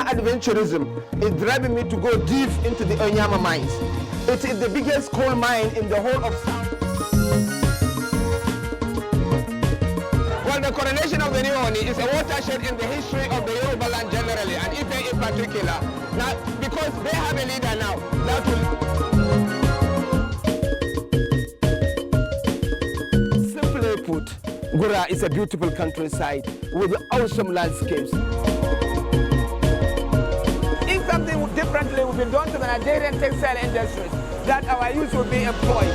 adventurism is driving me to go deep into the Onyama mines. It is the biggest coal mine in the whole of South. Well, the coronation of the new Oni is a watershed in the history of the Yoruba land generally, and Ife in particular. Now, because they have a leader now, that will... Simply put, Gura is a beautiful countryside with awesome landscapes. If something differently would be done to the Nigerian textile industries, that our youth will be employed.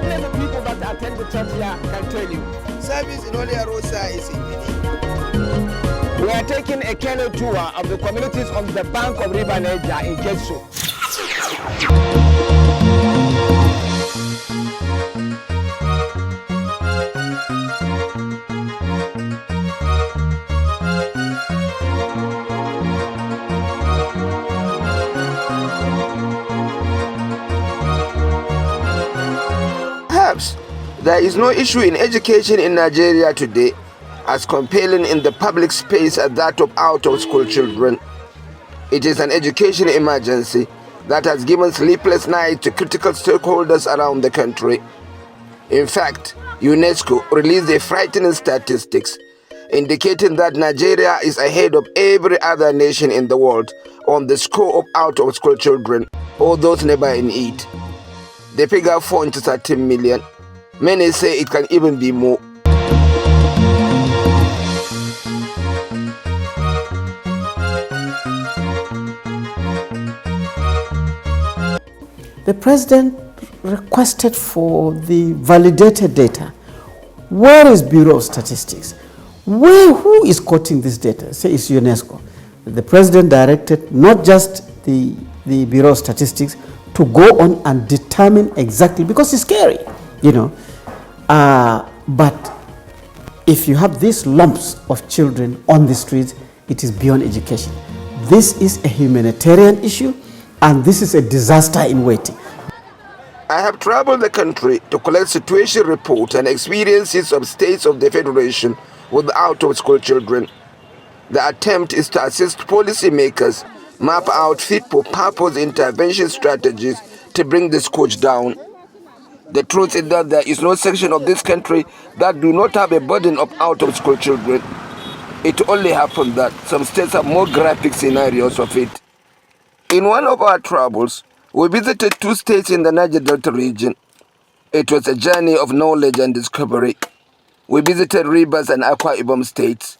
Only the people that attend the church here can tell you. Service in Holy Arosa is in We are taking a canoe tour of the communities on the bank of River Niger in Getso. Perhaps there is no issue in education in Nigeria today as compelling in the public space as that of out-of-school children. It is an education emergency that has given sleepless nights to critical stakeholders around the country. In fact, UNESCO released a frightening statistics indicating that Nigeria is ahead of every other nation in the world on the score of out-of-school children or those never in need. The figure falls to 13 million. Many say it can even be more. The president requested for the validated data. Where is Bureau of Statistics? Who is quoting this data? Say it's UNESCO. The president directed not just the Bureau of Statistics to go on and determine exactly, because it's scary, you know. But if you have these lumps of children on the streets, it is beyond education. This is a humanitarian issue, and this is a disaster in waiting. I have traveled the country to collect situation reports and experiences of states of the Federation with out-of-school children. The attempt is to assist policymakers map out fit-for-purpose intervention strategies to bring the scourge down. The truth is that there is no section of this country that do not have a burden of out-of-school children. It only happens that some states have more graphic scenarios of it. In one of our travels, we visited 2 states in the Niger Delta region. It was a journey of knowledge and discovery. We visited Rivers and Akwa Ibom states.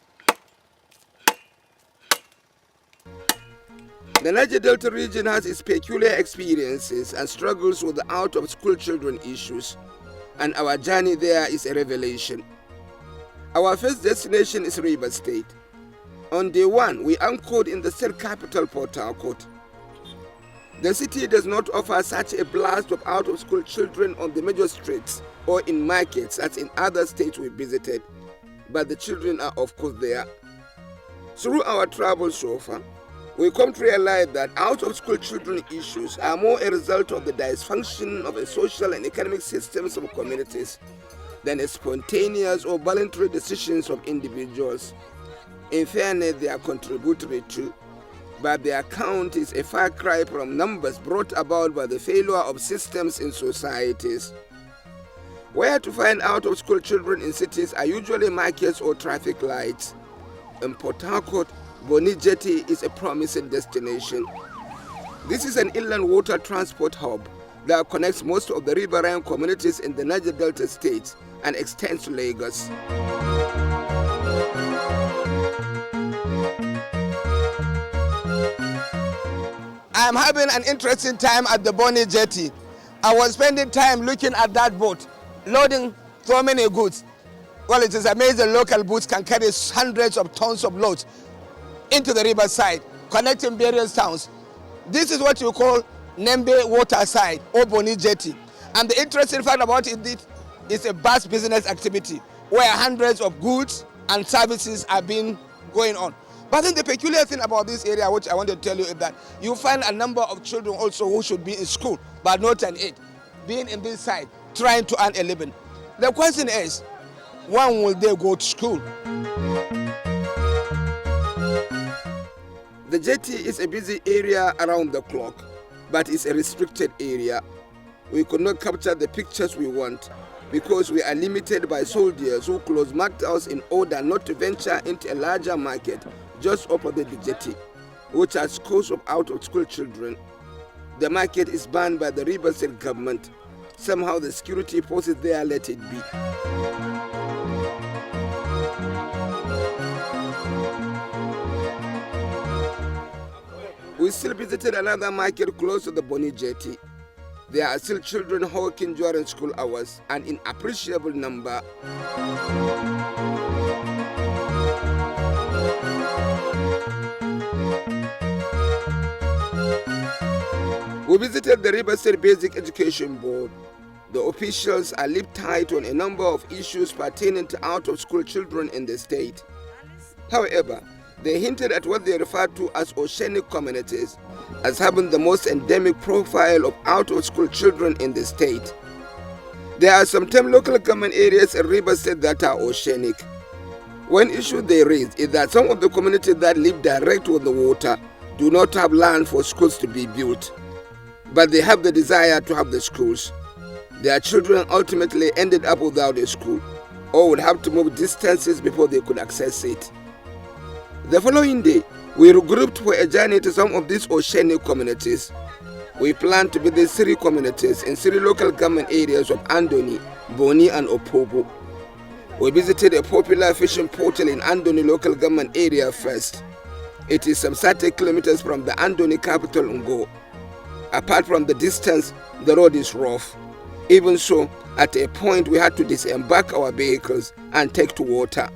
The Niger Delta region has its peculiar experiences and struggles with the out-of-school children issues, and our journey there is a revelation. Our first destination is Rivers State. On day 1, we anchored in the state capital, Port Harcourt. The city does not offer such a blast of out-of-school children on the major streets or in markets as in other states we visited, but the children are of course there. Through our travels so far, we come to realize that out-of-school children issues are more a result of the dysfunction of the social and economic systems of communities than a spontaneous or voluntary decisions of individuals. In fairness, they are contributory too, but their count is a far cry from numbers brought about by the failure of systems in societies. Where to find out-of-school children in cities are usually markets or traffic lights. In Port Harcourt, Bonny Jetty is a promising destination. This is an inland water transport hub that connects most of the riverine communities in the Niger Delta states and extends to Lagos. I'm having an interesting time at the Bonny Jetty. I was spending time looking at that boat, loading so many goods. Well, it is amazing local boats can carry hundreds of tons of loads into the riverside, connecting various towns. This is what you call Nembe Waterside or Bonny Jetty. And the interesting fact about it is a vast business activity where hundreds of goods and services are being going on. But then the peculiar thing about this area, which I want to tell you, is that you find a number of children also who should be in school, but not an aid. being in this side, trying to earn a living. The question is, when will they go to school? The jetty is a busy area around the clock, but it's a restricted area. We could not capture the pictures we want because we are limited by soldiers who close marked us in order not to venture into a larger market just opposite the jetty, which has scores of out-of-school children. The market is banned by the Rivers State government. Somehow the security forces there let it be. We still visited another market close to the Bonny Jetty. There are still children hawking during school hours, an inappreciable number. We visited the River State Basic Education Board. The officials are lip-tight on a number of issues pertaining to out-of-school children in the state. However, they hinted at what they refer to as Oceanic communities as having the most endemic profile of out-of-school children in the state. There are some 10 local government areas in River State that are Oceanic. One issue they raised is that some of the communities that live direct with the water do not have land for schools to be built, but they have the desire to have the schools. Their children ultimately ended up without a school or would have to move distances before they could access it. The following day, we regrouped for a journey to some of these Oceanic communities. We plan to visit 3 communities in 3 local government areas of Andoni, Bonny and Opobo. We visited a popular fishing portal in Andoni local government area first. It is some 30 kilometers from the Andoni capital Ngo. Apart from the distance, the road is rough. Even so, at a point we had to disembark our vehicles and take to water.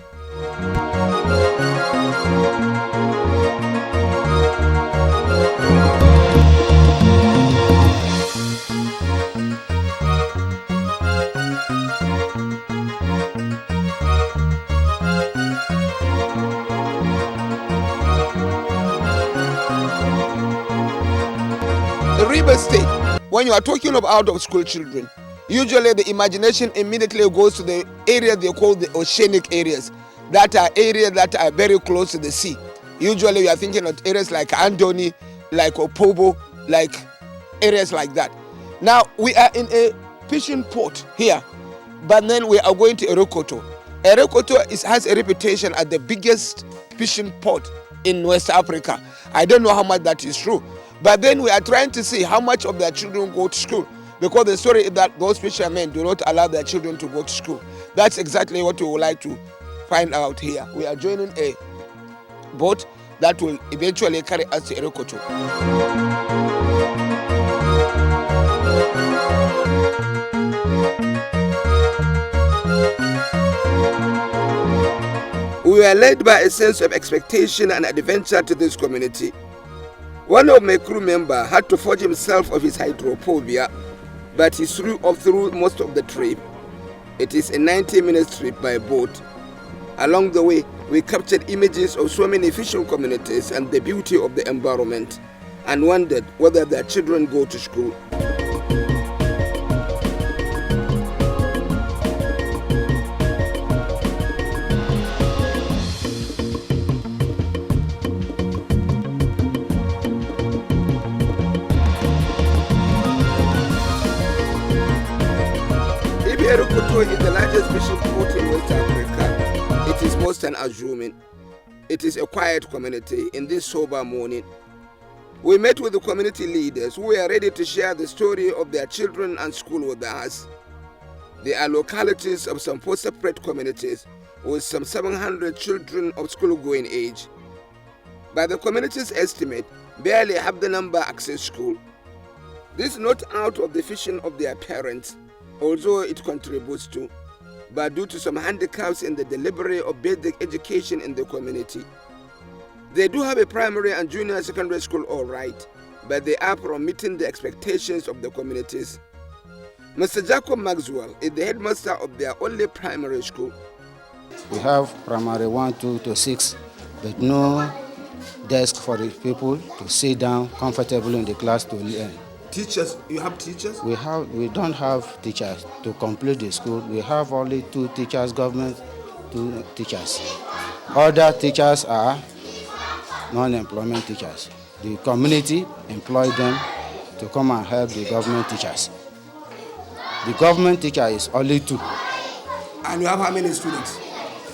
The River State, when you are talking of out-of-school children, usually the imagination immediately goes to the area they call the Oceanic areas, that are areas that are very close to the sea. Usually we are thinking of areas like Andoni, like Opobo, like areas like that. Now we are in a fishing port here, but then we are going to Erokoto. Erokoto has a reputation as the biggest fishing port in West Africa. I don't know how much that is true, but then we are trying to see how much of their children go to school, because the story is that those fishermen do not allow their children to go to school. That's exactly what we would like to find out here. We are joining a boat that will eventually carry us to Erokoto. We were led by a sense of expectation and adventure to this community. One of my crew members had to forge himself of his hydrophobia, but he threw off through most of the trip. It is a 90-minute trip by boat. Along the way, we captured images of so many fishing communities and the beauty of the environment, and wondered whether their children go to school. Erokoto is the largest fishing port in West Africa. It is most unassuming. It is a quiet community in this sober morning. We met with the community leaders who were ready to share the story of their children and school with us. There are localities of some 4 separate communities with some 700 children of school-going age. By the community's estimate, barely half the number access school. This is not out of the vision of their parents, although it contributes to, but due to some handicaps in the delivery of basic education in the community. They do have a primary and junior secondary school all right, but they are from meeting the expectations of the communities. Mr. Jacob Maxwell is the headmaster of their only primary school. We have primary 1, 2 to 6, but no desk for the people to sit down comfortably in the class to learn. Teachers, you have teachers? We don't have teachers to complete the school. We have only 2 teachers, government 2 teachers. Other teachers are non-employment teachers. The community employ them to come and help the government teachers. The government teacher is only 2. And you have how many students?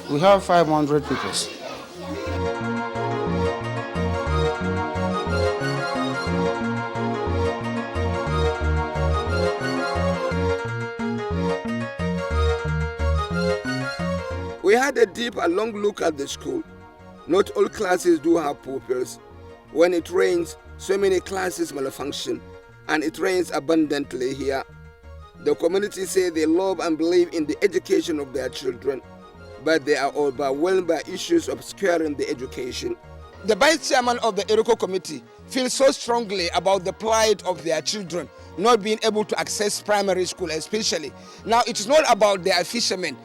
We have 500 people. We had a deep and long look at the school. Not all classes do have pupils. When it rains, so many classes malfunction, and it rains abundantly here. The community say they love and believe in the education of their children, but they are overwhelmed by issues obscuring the education. The vice chairman of the Eriko committee feels so strongly about the plight of their children not being able to access primary school especially. Now, it is not about their fishermen.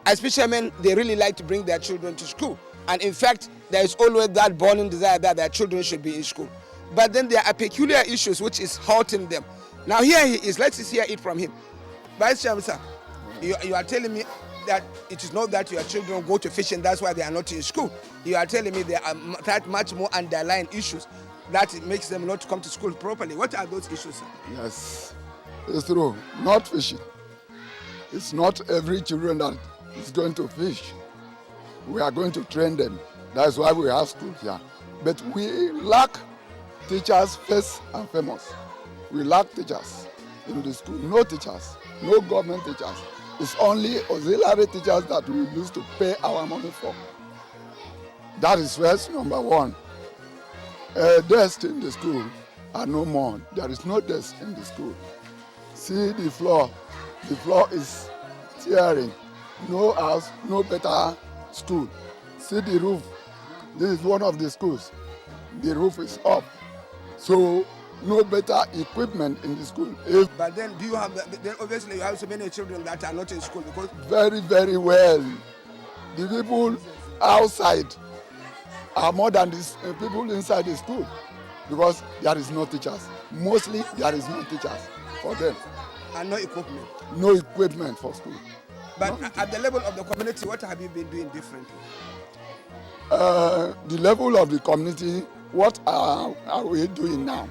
As fishermen, they really like to bring their children to school. And in fact, there is always that burning desire that their children should be in school. But then there are peculiar issues which is hurting them. Now here he is, let's hear it from him. Vice Chairman, sir, you are telling me that it is not that your children go to fishing, that's why they are not in school. You are telling me there are that much more underlying issues that makes them not come to school properly. What are those issues, sir? Yes, it's true. Not fishing. It's not every children that is going to fish. We are going to train them. That's why we have school here. But we lack teachers first and foremost. We lack teachers in the school. No teachers, no government teachers. It's only auxiliary teachers that we use to pay our money for. That is first, number one. Desks in the school are no more. There is no desk in the school. See the floor. The floor is tearing. No house, no better school. See the roof. This is one of the schools. The roof is up. So no better equipment in the school. But then do you have, then obviously you have so many children that are not in school because... Very, very well. The people outside are more than the people inside the school because there is no teachers. Mostly there is no teachers for them. And no equipment. No equipment for school. But at the level of the community, what have you been doing differently? The level of the community, what are we doing now?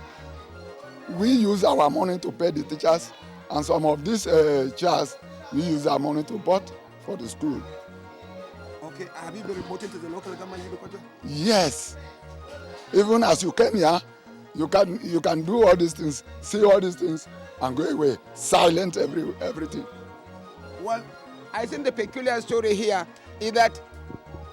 We use our money to pay the teachers, and some of these chairs, we use our money to buy for the school. Okay, have you been reporting to the local government? Yes. Even as you came here, you can do all these things, see all these things, and go away. Silent everything. Well, I think the peculiar story here is that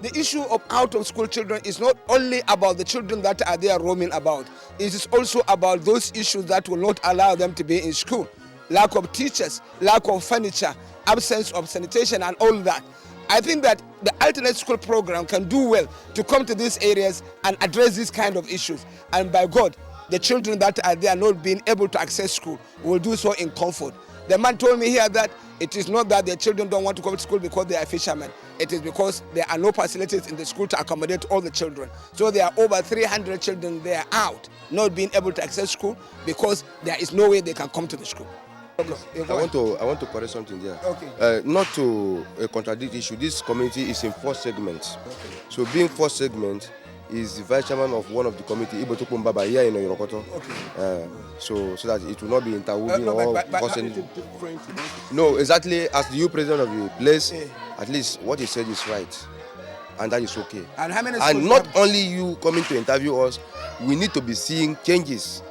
the issue of out-of-school children is not only about the children that are there roaming about. It is also about those issues that will not allow them to be in school. Lack of teachers, lack of furniture, absence of sanitation and all that. I think that the alternate school program can do well to come to these areas and address these kind of issues. And by God, the children that are there not being able to access school will do so in comfort. The man told me here that it is not that their children don't want to go to school because they are fishermen. It is because there are no facilities in the school to accommodate all the children. So there are over 300 children there out, not being able to access school because there is no way they can come to the school. I want to correct something there. Okay. Not to contradict issue. This community is in 4 segments. Okay. So being 4 segments is the vice chairman of one of the committee, Ibotukwu Mbaba, here in Yorokoto. Okay. So that it will not be interwoven or causing. No, exactly as the new president of the place, at least what he said is right, and that is okay. And how many? And not only you coming to interview us, we need to be seeing changes.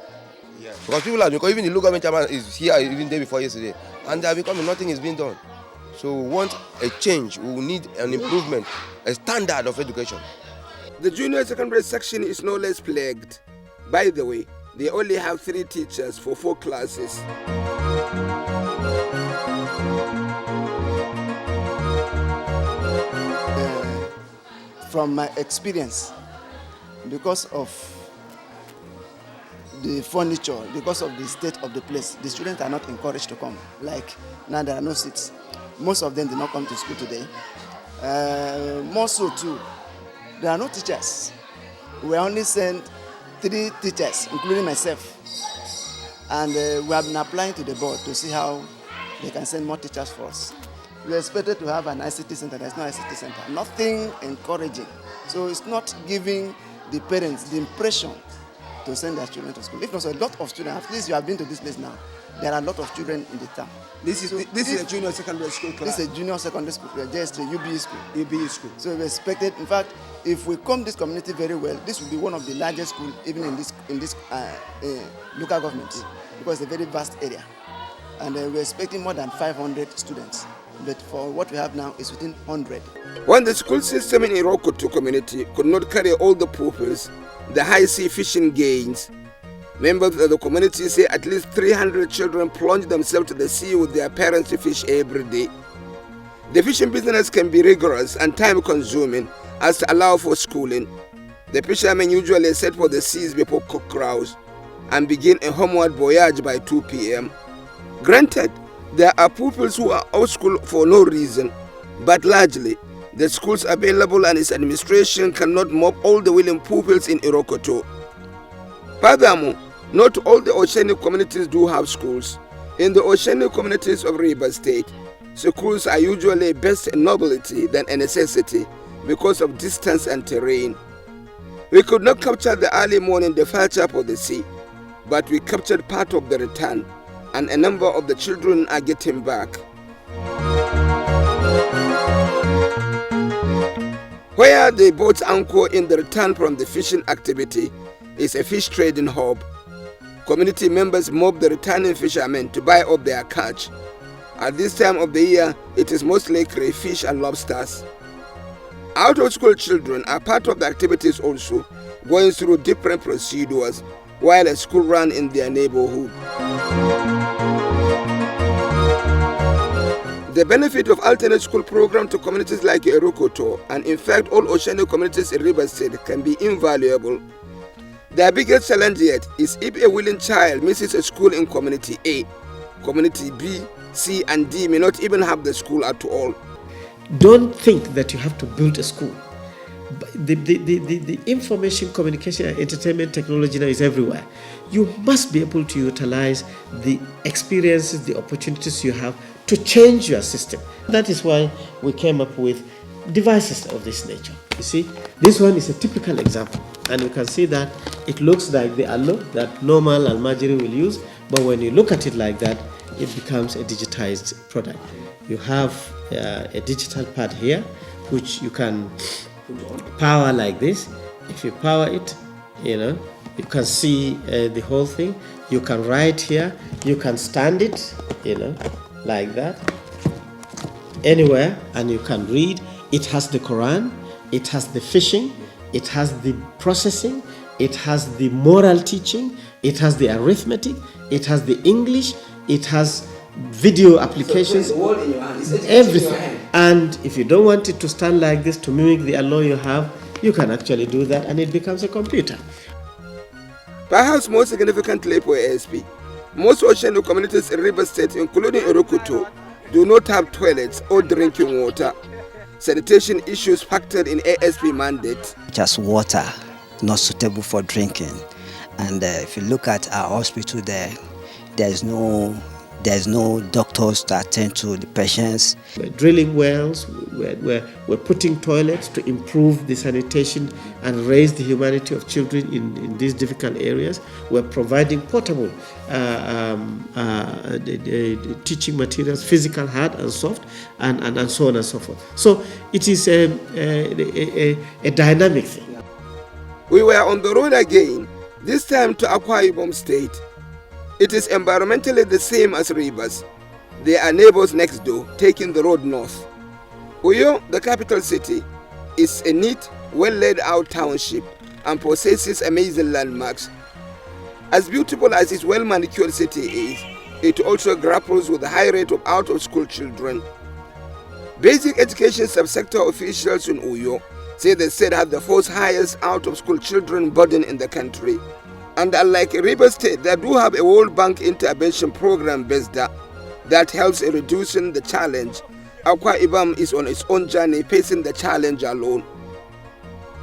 Yeah. Because people are, because even the local government chairman is here even day before yesterday, and they are becoming, nothing is being done. So we want a change. We need an improvement, a standard of education. The junior secondary section is no less plagued. By the way, they only have 3 teachers for 4 classes. From my experience, because of the furniture, because of the state of the place, the students are not encouraged to come. Like now there are no seats. Most of them did not come to school today. More so too, there are no teachers. We only sent 3 teachers, including myself. And we have been applying to the board to see how they can send more teachers for us. We expected to have an ICT center. There's no ICT center. Nothing encouraging. So it's not giving the parents the impression to send their children to school. If not, so a lot of students, at least you have been to this place now, there are a lot of children in the town. This is a junior secondary school class. This is a junior secondary school, just a UBE school. UBE school. So we expected, in fact, if we come this community very well, this will be one of the largest schools even in this local government, because it's a very vast area. And we're expecting more than 500 students. But for what we have now, it's within 100. When the school system in Irokoto community could not carry all the pupils, the high sea fishing gains, members of the community say at least 300 children plunge themselves to the sea with their parents to fish every day. The fishing business can be rigorous and time-consuming as to allow for schooling. The fishermen usually set for the seas before cock crows and begin a homeward voyage by 2 p.m. Granted, there are pupils who are out school for no reason, but largely, the schools available and its administration cannot mop all the willing pupils in Irokoto. Furthermore, not all the Oceanic communities do have schools. In the Oceanic communities of Rivers State, schools are usually best a novelty than a necessity because of distance and terrain. We could not capture the early morning departure for the sea, but we captured part of the return, and a number of the children are getting back. Where the boats anchor in the return from the fishing activity is a fish trading hub. Community members mob the returning fishermen to buy up their catch. At this time of the year, it is mostly crayfish and lobsters. Out-of-school children are part of the activities also, going through different procedures while a school run in their neighborhood. The benefit of alternate school program to communities like Irokoto, and in fact all Oceanic communities in Rivers State, can be invaluable. Their biggest challenge yet is if a willing child misses a school in Community A, Community B, C and D may not even have the school at all. Don't think that you have to build a school. The information, communication and entertainment technology now is everywhere. You must be able to utilize the experiences, the opportunities you have to change your system. That is why we came up with devices of this nature. You see, this one is a typical example, and you can see that it looks like the allo that normal Almajiri will use, but when you look at it like that, it becomes a digitized product. You have a digital pad here, which you can power like this. If you power it, you can see the whole thing. You can write here, you can stand it, like that, anywhere, and you can read. It has the Quran, it has the fishing, it has the processing, it has the moral teaching, it has the arithmetic, it has the English, it has video applications, everything. And if you don't want it to stand like this to mimic the Allah you have, you can actually do that and it becomes a computer. Perhaps more significantly for ASP, most Oceanic communities in Rivers State, including Irokoto, do not have toilets or drinking water. Sanitation issues factored in ASP mandate. Just water, not suitable for drinking. And if you look at our hospital there's no doctors to attend to the patients. We're drilling wells, we're putting toilets to improve the sanitation and raise the humanity of children in these difficult areas. We're providing portable teaching materials, physical, hard and soft, and so on and so forth. So it is a dynamic thing. We were on the road again, this time to Akwa Ibom State. It is environmentally the same as Rivers. They are neighbors next door, taking the road north. Uyo, the capital city, is a neat, well-laid-out township and possesses amazing landmarks. As beautiful as its well-manicured city is, it also grapples with the high rate of out-of-school children. Basic education subsector officials in Uyo say the state has the fourth highest out-of-school children burden in the country. And unlike Rivers State, they do have a World Bank intervention program based that helps in reducing the challenge. Akwa Ibom is on its own journey facing the challenge alone.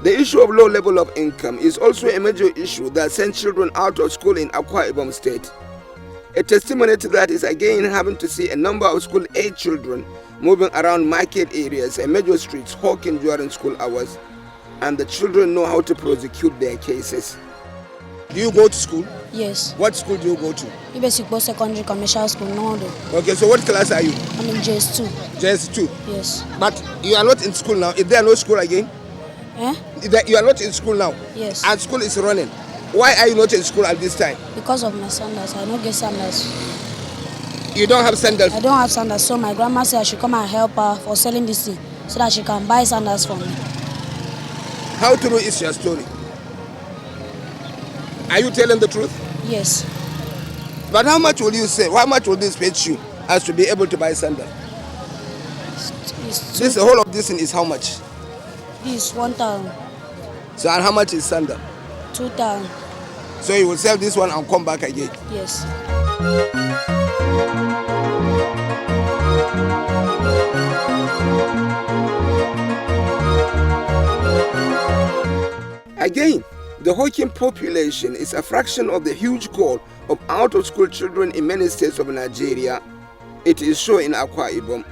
The issue of low level of income is also a major issue that sends children out of school in Akwa Ibom State. A testimony to that is again having to see a number of school-age children moving around market areas and major streets hawking during school hours, and the children know how to prosecute their cases. Do you go to school? Yes. What school do you go to? Ibesipo Secondary Commercial School, Nodo. Okay, so what class are you? I'm in JS2. JS2? Yes. But you are not in school now. Is there no school again? Eh? You are not in school now? Yes. And school is running. Why are you not in school at this time? Because of my sandals. I don't get sandals. You don't have sandals? I don't have sandals, so my grandma said I should come and help her for selling this thing so that she can buy sandals for me. How true is your story? Are you telling the truth? Yes. But how much will you say? How much will this fetch you as to be able to buy sandals? This, the whole of this thing is how much? This is 1,000. So and how much is sandal? 2,000. So you will sell this one and come back again? Yes. Again, the hawking population is a fraction of the huge call of out-of-school children in many states of Nigeria. It is so in Akwa Ibom.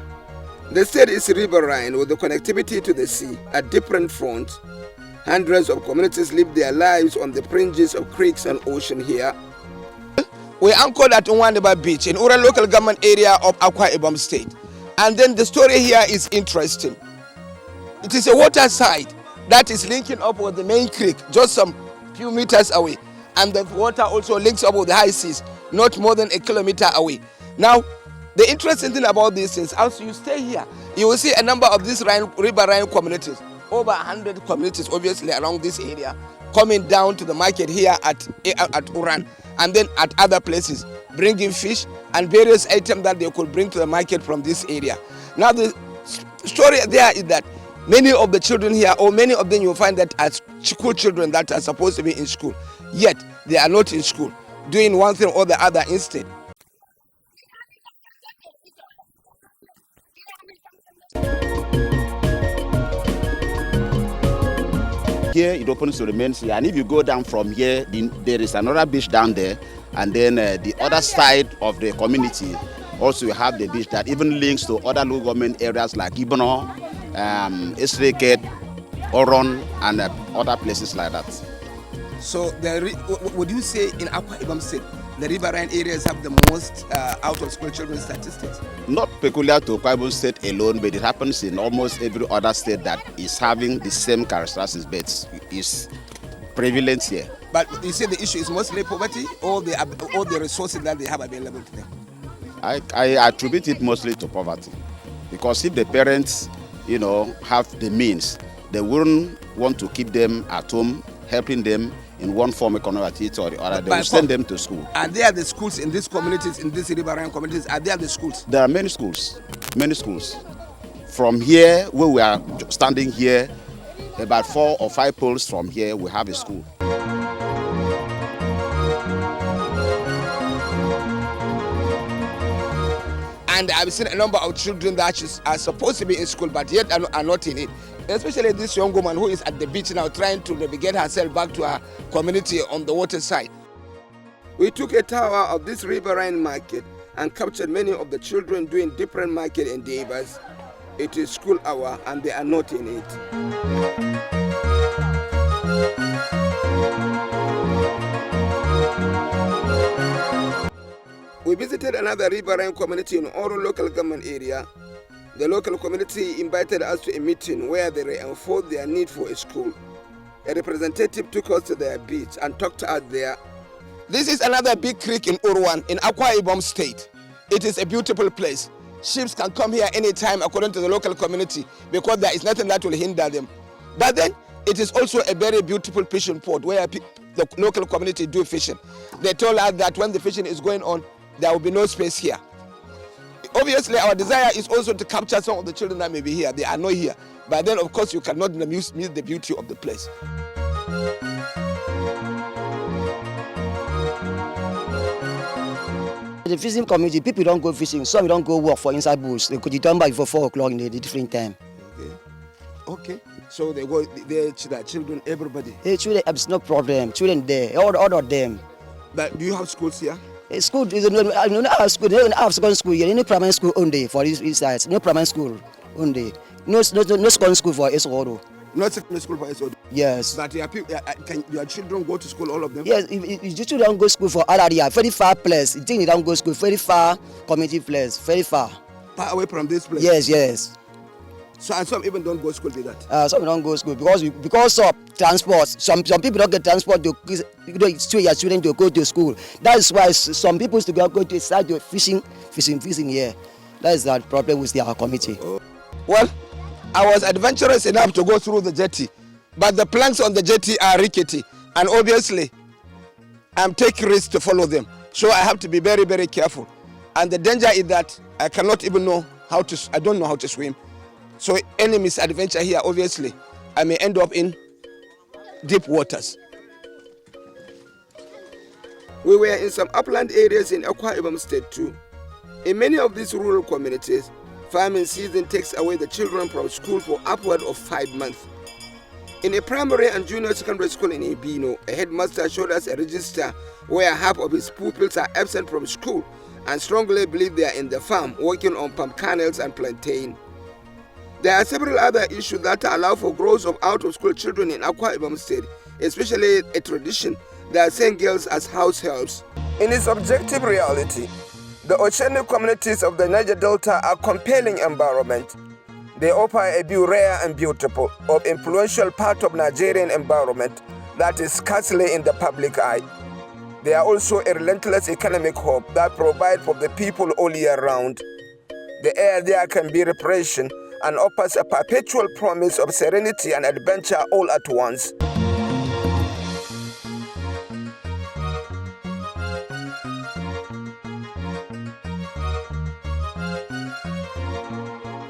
The state is riverine with the connectivity to the sea at different fronts. Hundreds of communities live their lives on the fringes of creeks and ocean here. We anchored at Nwandeba Beach in Ura local government area of Akwa Ibom State. And then the story here is interesting. It is a waterside that is linking up with the main creek just some few meters away. And the water also links up with the high seas, not more than 1 kilometer away. Now, the interesting thing about these things, as you stay here, you will see a number of these riverine communities, over 100 communities obviously around this area, coming down to the market here at Uran and then at other places, bringing fish and various items that they could bring to the market from this area. Now the story there is that many of the children here, or many of them you will find that are school children that are supposed to be in school, yet they are not in school, doing one thing or the other instead. Here it opens to the main sea, and if you go down from here, there is another beach down there, and then the other side of the community also you have the beach that even links to other local government areas like Ibono, Esreket, Oron, and other places like that. So would you say in Akwa Ibom State, the riverine areas have the most out-of-school children statistics? Not peculiar to Akwa Ibom State alone, but it happens in almost every other state that is having the same characteristics, but is prevalent here. But you say the issue is mostly poverty or the resources that they have available to them? I attribute it mostly to poverty, because if the parents, have the means, they wouldn't want to keep them at home, helping them in one form of economic activity or the other. They will send them to school. Are there the schools in these communities, in these riverine communities? Are there the schools? There are many schools, many schools. From here, where we are standing here, about 4 or 5 poles from here, we have a school. And I've seen a number of children that are supposed to be in school, but yet are not in it. Especially this young woman who is at the beach now trying to navigate herself back to her community on the water side. We took a tour of this riverine market and captured many of the children doing different market endeavors. It is school hour and they are not in it. We visited another riverine community in Oro local government area. The local community invited us to a meeting where they reinforced their need for a school. A representative took us to their beach and talked to us there. This is another big creek in Urwan in Akwa Ibom State. It is a beautiful place. Ships can come here anytime according to the local community because there is nothing that will hinder them. But then it is also a very beautiful fishing port where the local community do fishing. They told us that when the fishing is going on, there will be no space here. Obviously, our desire is also to capture some of the children that may be here. They are not here. But then, of course, you cannot miss the beauty of the place. The fishing community, people don't go fishing. Some don't go work for inside bush. They could come back before 4 o'clock in the different time. Okay. So they go, their children, everybody. Hey, children, it's no problem. Children there, all of them. But do you have schools here? School, they don't have school, they don't have secondary school here, no primary school only for this side, no primary school only. No secondary school for Esoro. Not secondary school for SOD. Yes. But can your children go to school, all of them? Yes, if you children don't go to school for other area, very far place. You think they don't go to school, very far community place, very far. Far away from this place? Yes. So, and some even don't go to school with that? Some don't go to school because of transport. Some people don't get transport to your children to go to school. That is why some people to go to start fishing here. That is the problem with our committee. Well, I was adventurous enough to go through the jetty, but the planks on the jetty are rickety, and obviously I'm taking risks to follow them. So I have to be very, very careful. And the danger is that I cannot even I don't know how to swim. So any misadventure here, obviously, I may end up in deep waters. We were in some upland areas in Akwa Ibom State too. In many of these rural communities, farming season takes away the children from school for upward of 5 months. In a primary and junior secondary school in Ibino, a headmaster showed us a register where half of his pupils are absent from school and strongly believe they are in the farm working on palm kernels and plantain. There are several other issues that allow for growth of out-of-school children in Akwa Ibom State, especially a tradition that send girls as house helps. In its objective reality, the Oceanic communities of the Niger Delta are compelling environment. They offer a view rare and beautiful of influential part of Nigerian environment that is scarcely in the public eye. They are also a relentless economic hope that provide for the people all year round. The air there can be repression and offers a perpetual promise of serenity and adventure all at once.